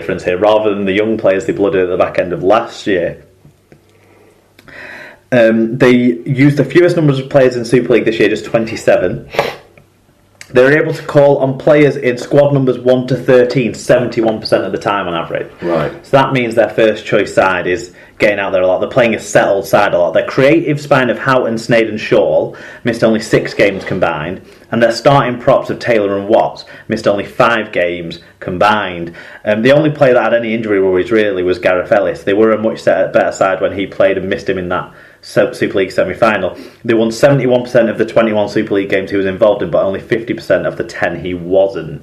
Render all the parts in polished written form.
difference here. Rather than the young players they blooded at the back end of last year, they used the fewest numbers of players in Super League this year, just 27. They were able to call on players in squad numbers 1 to 13 71% of the time on average. Right. So that means their first choice side is getting out there a lot. They're playing a settled side a lot. Their creative spine of Houghton, Snade and Shaw missed only 6 games combined, and their starting props of Taylor and Watts missed only 5 games combined. The only player that had any injury worries really was Gareth Ellis. They were a much better side when he played and missed him in that Super League semi-final. They won 71% of the 21 Super League games he was involved in, but only 50% of the 10 he wasn't.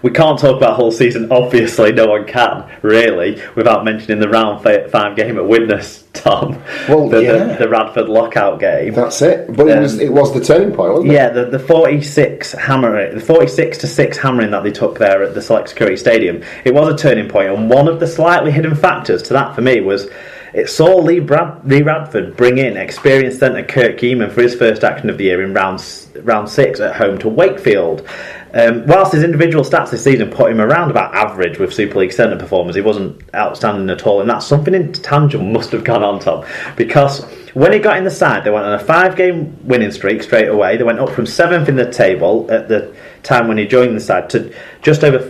We can't talk about whole season, obviously, no one can, really, without mentioning the round 5 game at Widnes, Tom. Well, the Radford lockout game. That's it. But it was the turning point, wasn't it? Yeah, the 46 to 6 hammering that they took there at the Select Security Stadium, it was a turning point, and one of the slightly hidden factors to that for me was it saw Lee Radford bring in experienced centre Kurt Geeman for his first action of the year in round 6 at home to Wakefield. Whilst his individual stats this season put him around about average with Super League centre performers, he wasn't outstanding at all, and that's something intangible must have gone on, Tom, because when he got in the side, they went on a 5-game winning streak straight away. They went up from 7th in the table at the time when he joined the side to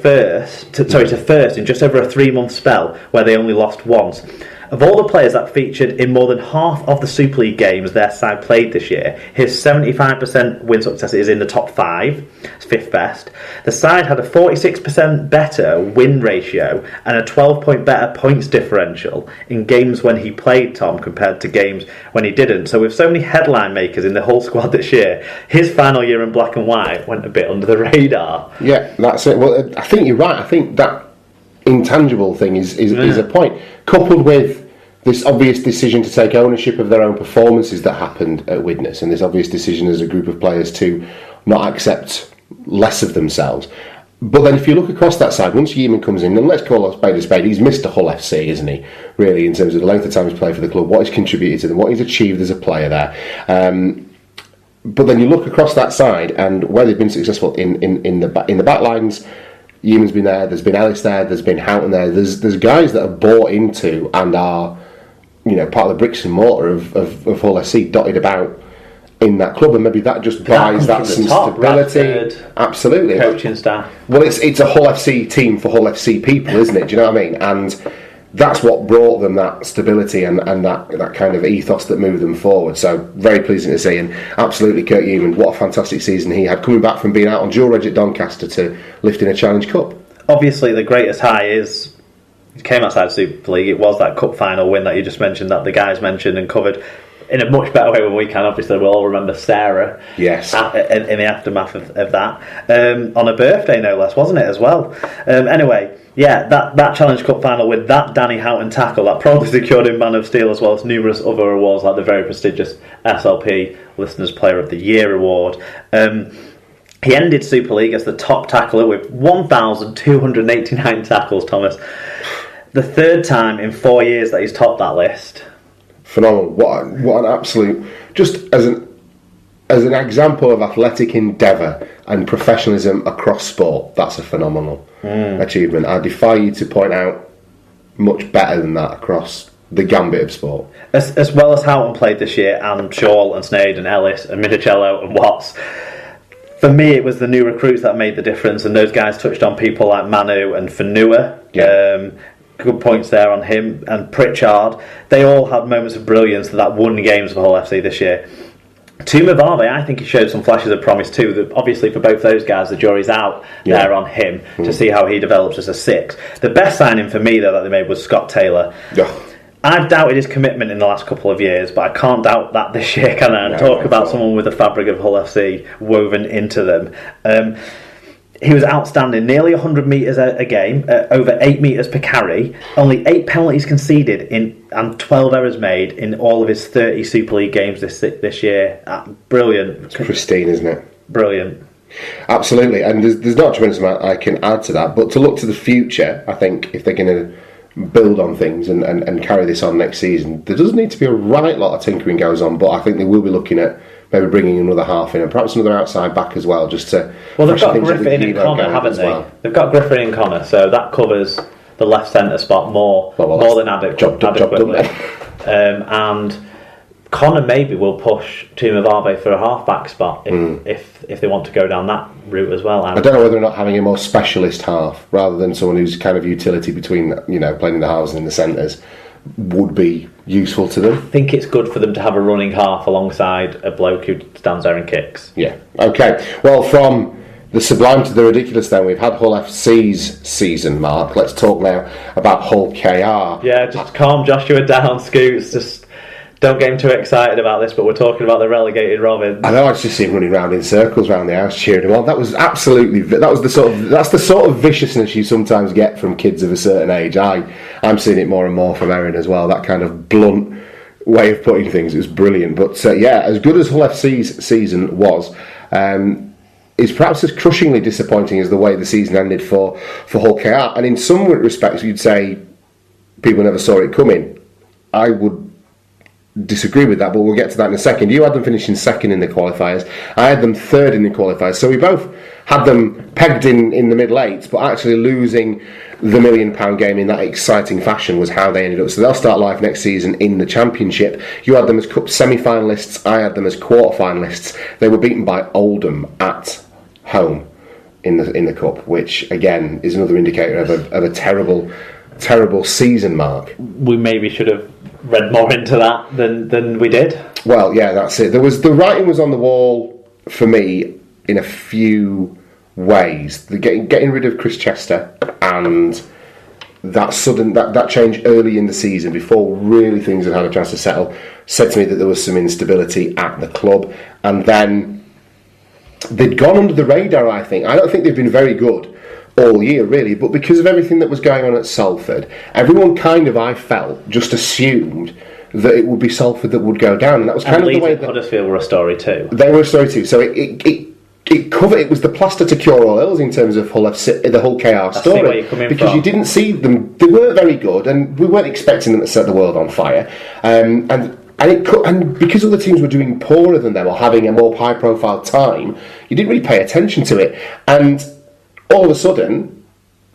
first in just over a 3-month spell where they only lost once. Of all the players that featured in more than half of the Super League games their side played this year, his 75% win success is in the top 5, it's 5th best. The side had a 46% better win ratio and a 12-point better points differential in games when he played, Tom, compared to games when he didn't. So with so many headline makers in the whole squad this year, his final year in black and white went a bit under the radar. Yeah, that's it. Well, I think you're right. I think that intangible thing is a point, coupled with this obvious decision to take ownership of their own performances that happened at Widnes, and this obvious decision as a group of players to not accept less of themselves. But then if you look across that side, once Yeaman comes in, and let's call a spade, he's Mr. Hull FC, isn't he, really, in terms of the length of time he's played for the club, what he's contributed to them, what he's achieved as a player there. But then you look across that side, and where they've been successful in the back lines, Yeaman's been there, there's been Ellis there, there's been Houghton there, there's guys that have bought into and are, part of the bricks and mortar of Hull FC dotted about in that club, and maybe that just buys that some stability. Radford, absolutely, coaching staff. Well, it's a Hull FC team for Hull FC people, isn't it? Do you know what I mean? And that's what brought them that stability and that kind of ethos that moved them forward. So very pleasing to see, and absolutely Kurt Yeaman, what a fantastic season he had, coming back from being out on dual reg at Doncaster to lifting a Challenge Cup. Obviously the greatest high is he came outside Super League. It was that cup final win that you just mentioned, that the guys mentioned and covered in a much better way than we can. Obviously, we'll all remember Sarah. Yes. In the aftermath of that. On a birthday, no less, wasn't it, as well? Anyway, yeah, that Challenge Cup final with that Danny Houghton tackle, that probably secured him Man of Steel, as well as numerous other awards like the very prestigious SLP Listeners Player of the Year award. He ended Super League as the top tackler with 1,289 tackles, Thomas. The third time in 4 years that he's topped that list. Phenomenal. What an absolute... Just as an example of athletic endeavour and professionalism across sport, that's a phenomenal achievement. I defy you to point out much better than that across the gambit of sport. As well as Houghton played this year, and Shaw and Snade and Ellis and Minicello and Watts, for me it was the new recruits that made the difference, and those guys touched on people like Manu and Fanua. Yeah. Good points there on him, and Pritchard. They all had moments of brilliance that won games for Hull FC this year. Tumavave, I think he showed some flashes of promise too. Obviously for both those guys, the jury's out there on him to see how he develops as a 6. The best signing for me though that they made was Scott Taylor. I've doubted his commitment in the last couple of years, but I can't doubt that this year, can I? And talk about someone with the fabric of Hull FC woven into them. He was outstanding, nearly 100 metres a game, over 8 metres per carry, only 8 penalties conceded and 12 errors made in all of his 30 Super League games this year. Brilliant. It's pristine, isn't it? Brilliant. Absolutely, and there's not a tremendous amount I can add to that, but to look to the future, I think if they're going to build on things and carry this on next season, there does need to be a right lot of tinkering goes on, but I think they will be looking at maybe bringing another half in and perhaps another outside back as well, just to. Well, they've got Griffin and Connor, haven't they? Well. They've got Griffin and Connor, so that covers the left centre spot more than adequately. And Connor maybe will push Tumavave for a half-back spot if they want to go down that route as well. I don't know whether or not having a more specialist half rather than someone who's kind of utility between, playing in the halves and in the centres would be useful to them. I think it's good for them to have a running half alongside a bloke who stands there and kicks. Yeah. Okay. Well, from the sublime to the ridiculous then, we've had Hull FC's season, Mark. Let's talk now about Hull KR. Yeah, just calm Joshua down, Scoots. Just don't get him too excited about this, but we're talking about the relegated Robins. I know, I just see him running around in circles around the house cheering him on. That's the sort of viciousness you sometimes get from kids of a certain age. I'm seeing it more and more from Erin as well, that kind of blunt way of putting things. It was brilliant. But as good as Hull FC's season was, is perhaps as crushingly disappointing as the way the season ended for Hull KR. And in some respects you'd say people never saw it coming. I would disagree with that, but we'll get to that in a second. You had them finishing second in the qualifiers. I had them third in the qualifiers. So we both had them pegged in the middle eights, but actually losing the £1 million game in that exciting fashion was how they ended up. So they'll start life next season in the Championship. You had them as cup semi-finalists. I had them as quarter-finalists. They were beaten by Oldham at home in the cup, which again is another indicator of a terrible season, Mark. We maybe should have read more into that than we did. Well, yeah, that's it. The writing was on the wall for me in a few ways. Getting rid of Chris Chester and that sudden that change early in the season before really things had a chance to settle said to me that there was some instability at the club, and then they'd gone under the radar. I don't think they've been very good all year, really, but because of everything that was going on at Salford, everyone kind of, I felt, just assumed that it would be Salford that would go down, and that was kind of the way that Huddersfield were a story too. They were a story too. So it covered. It was the plaster to cure all ills in terms of the Whole KR story, because you didn't see them. They weren't very good, and we weren't expecting them to set the world on fire. And because other teams were doing poorer than them or having a more high-profile time, you didn't really pay attention to it, and all of a sudden,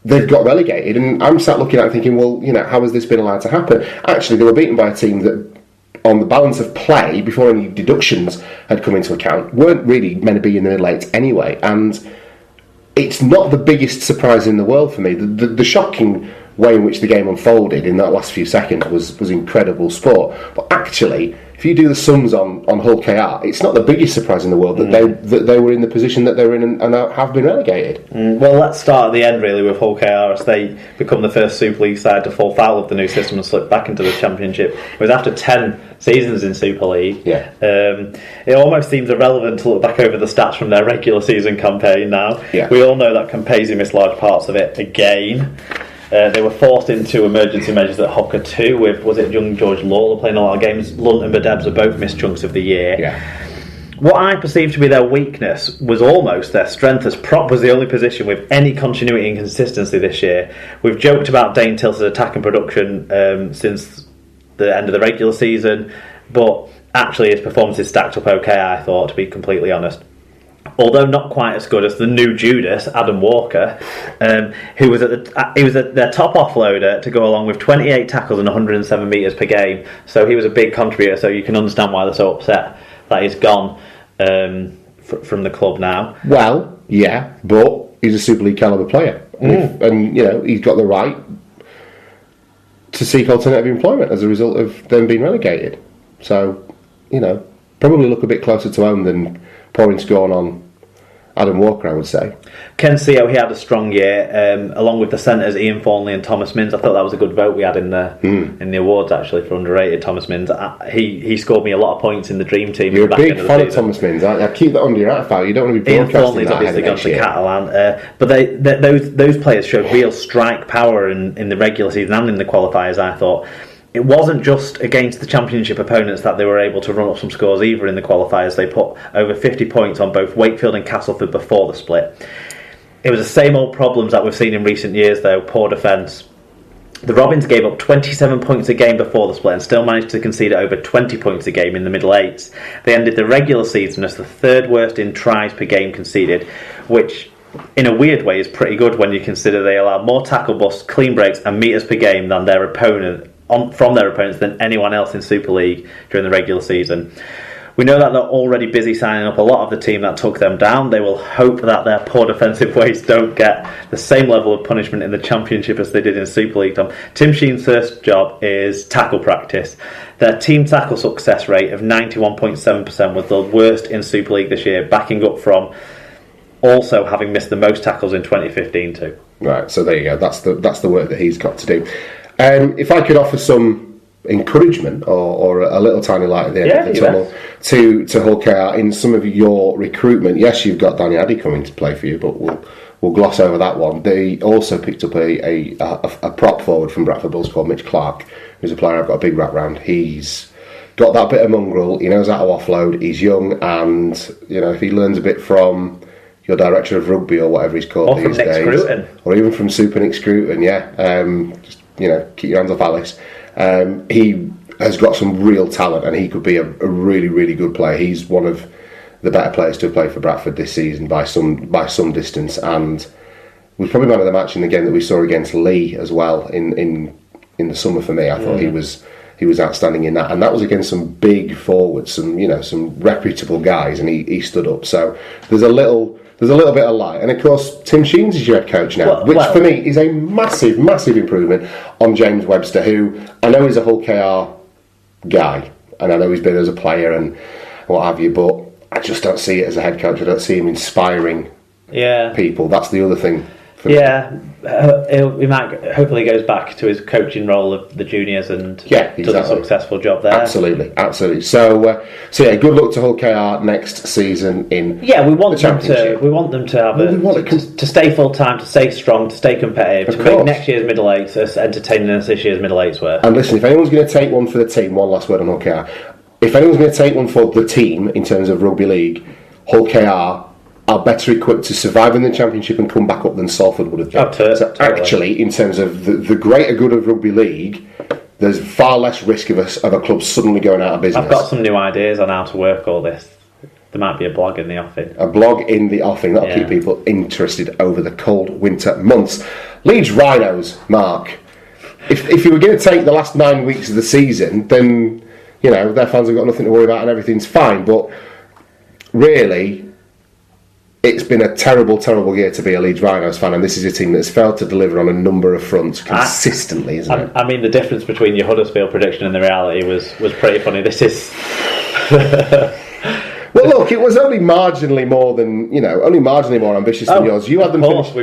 they've got relegated, and I'm sat looking at it thinking, well, how has this been allowed to happen? Actually, they were beaten by a team that, on the balance of play, before any deductions had come into account, weren't really meant to be in the middle eight anyway, and it's not the biggest surprise in the world for me. The shocking way in which the game unfolded in that last few seconds was incredible sport, but actually, if you do the sums on Hull KR, it's not the biggest surprise in the world that they were in the position that they were in and have been relegated. Well, let's start at the end really with Hull KR as they become the first Super League side to fall foul of the new system and slip back into the Championship. It was after 10 seasons in Super League. Yeah. It almost seems irrelevant to look back over the stats from their regular season campaign now. Yeah. We all know that Campese missed large parts of it again. They were forced into emergency measures at Hocker 2 with, was it young George Lawler playing a lot of games? Lunt and Badebs have both missed chunks of the year. Yeah. What I perceived to be their weakness was almost their strength, as prop was the only position with any continuity and consistency this year. We've joked about Dane Tilton's attack and production since the end of the regular season, but actually his performances stacked up okay, I thought, to be completely honest. Although not quite as good as the new Judas, Adam Walker, who was at their top offloader to go along with 28 tackles and 107 metres per game. So he was a big contributor, so you can understand why they're so upset that he's gone from the club now. Well, yeah, but he's a Super League calibre player. And he's got the right to seek alternative employment as a result of them being relegated. So, probably look a bit closer to home than pouring scorn on Adam Walker, I would say. Ken Seo, he had a strong year, along with the centres Ian Thornley and Thomas Minns. I thought that was a good vote we had in the awards, actually, for underrated Thomas Minns. He scored me a lot of points in the dream team. You're a big fan of Thomas Minns, aren't you? I keep that under your file. You don't want to be broadcasting Ian Thornley's obviously gone to Catalan, but those players showed real strike power in the regular season and in the qualifiers, I thought. It wasn't just against the Championship opponents that they were able to run up some scores either in the qualifiers. They put over 50 points on both Wakefield and Castleford before the split. It was the same old problems that we've seen in recent years though, poor defence. The Robins gave up 27 points a game before the split and still managed to concede over 20 points a game in the middle eights. They ended the regular season as the third worst in tries per game conceded, which in a weird way is pretty good when you consider they allowed more tackle busts, clean breaks and metres per game than from their opponents than anyone else in Super League during the regular season. We know that they're already busy signing up a lot of the team that took them down. They will hope that their poor defensive ways don't get the same level of punishment in the Championship as they did in Super League. Tim Sheen's first job is tackle practice. Their team tackle success rate of 91.7% was the worst in Super League this year, backing up from also having missed the most tackles in 2015 too. Right, so there you go. That's the work that he's got to do. If I could offer some encouragement or a little tiny light at the end of the tunnel to Hull KR in some of your recruitment. Yes, you've got Danny Addy coming to play for you, but we'll gloss over that one. They also picked up a prop forward from Bradford Bulls called Mitch Clark, who's a player I've got a big rap round. He's got that bit of mongrel, he knows how to offload, he's young, and if he learns a bit from your director of rugby or whatever he's called these days, Scruton. Or even from Super Nick Scruton, just keep your hands off Alice. He has got some real talent, and he could be a really, really good player. He's one of the better players to have played for Bradford this season by some distance, and was probably man of the match in the game that we saw against Lee as well in the summer. For me, I thought he was outstanding in that, and that was against some big forwards, some reputable guys, and he stood up. So there's a little bit of light. And of course, Tim Sheens is your head coach now, which for me is a massive, massive improvement on James Webster, who I know is a Hull KR guy, and I know he's been as a player and what have you, but I just don't see it as a head coach. I don't see him inspiring people. That's the other thing. He might hopefully goes back to his coaching role of the juniors and does a successful job there. Absolutely. So good luck to Hull KR next season in we want the Championship. We want them to have to stay full time, to stay strong, to stay competitive, to make next year's middle eights as entertaining as this year's middle eights were. And listen, if anyone's going to take one for the team, one last word on Hull KR. If anyone's going to take one for the team in terms of rugby league, Hull KR are better equipped to survive in the Championship and come back up than Salford would have been. So actually, in terms of the greater good of rugby league, there's far less risk of a club suddenly going out of business. I've got some new ideas on how to work all this. There might be a blog in the offing. A blog in the offing. That'll keep people interested over the cold winter months. Leeds Rhinos, Mark. If you were going to take the last 9 weeks of the season, then their fans have got nothing to worry about and everything's fine. But really, it's been a terrible, terrible year to be a Leeds Rhinos fan, and this is a team that's failed to deliver on a number of fronts consistently, isn't it? I mean, the difference between your Huddersfield prediction and the reality was pretty funny. This is... Well, look, it was only marginally more ambitious than yours. You had them finish...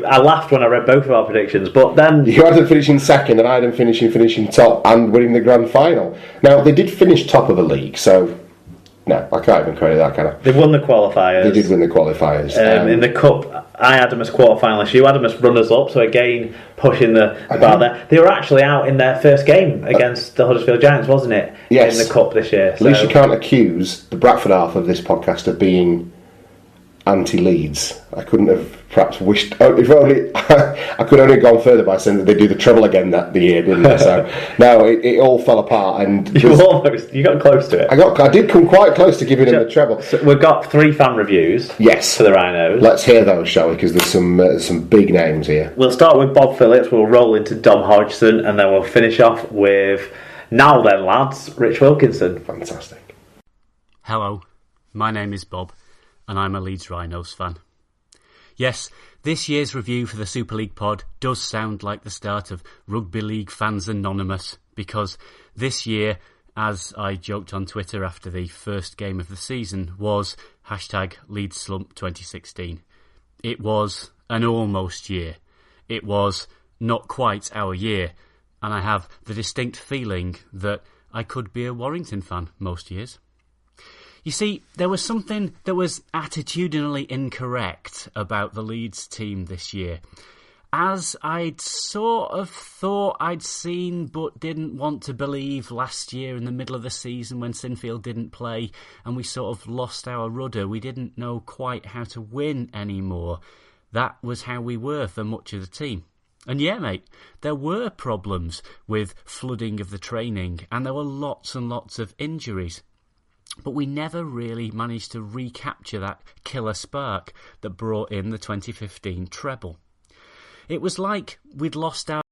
I laughed when I read both of our predictions, but then... You had them finishing second, and I had them finishing top and winning the grand final. Now, they did finish top of the league, so... No, I can't even credit that, can I? They won the qualifiers. They did win the qualifiers. In the Cup, I had them as quarter-finalists. You had them as runners-up, so again, pushing the bar there. They were actually out in their first game against the Huddersfield Giants, wasn't it? Yes. In the Cup this year. At least you can't accuse the Bradford half of this podcast of being anti-Leeds. I couldn't have perhaps wished... if only I could only have gone further by saying that they do the treble again the year, didn't they? So, no, it all fell apart. And you got close to it. I did come quite close to giving them the treble. So we've got 3 fan reviews for the Rhinos. Let's hear those, shall we? Because there's some big names here. We'll start with Bob Phillips, we'll roll into Dom Hodgson, and then we'll finish off with, now then lads, Rich Wilkinson. Fantastic. Hello, my name is Bob, and I'm a Leeds Rhinos fan. Yes, this year's review for the Super League pod does sound like the start of Rugby League Fans Anonymous, because this year, as I joked on Twitter after the first game of the season, was #LeedsSlump2016. It was an almost year. It was not quite our year, and I have the distinct feeling that I could be a Warrington fan most years. You see, there was something that was attitudinally incorrect about the Leeds team this year. As I'd sort of thought I'd seen but didn't want to believe last year in the middle of the season when Sinfield didn't play and we sort of lost our rudder. We didn't know quite how to win anymore. That was how we were for much of the team. And yeah, mate, there were problems with flooding of the training, and there were lots and lots of injuries. But we never really managed to recapture that killer spark that brought in the 2015 treble. It was like we'd lost our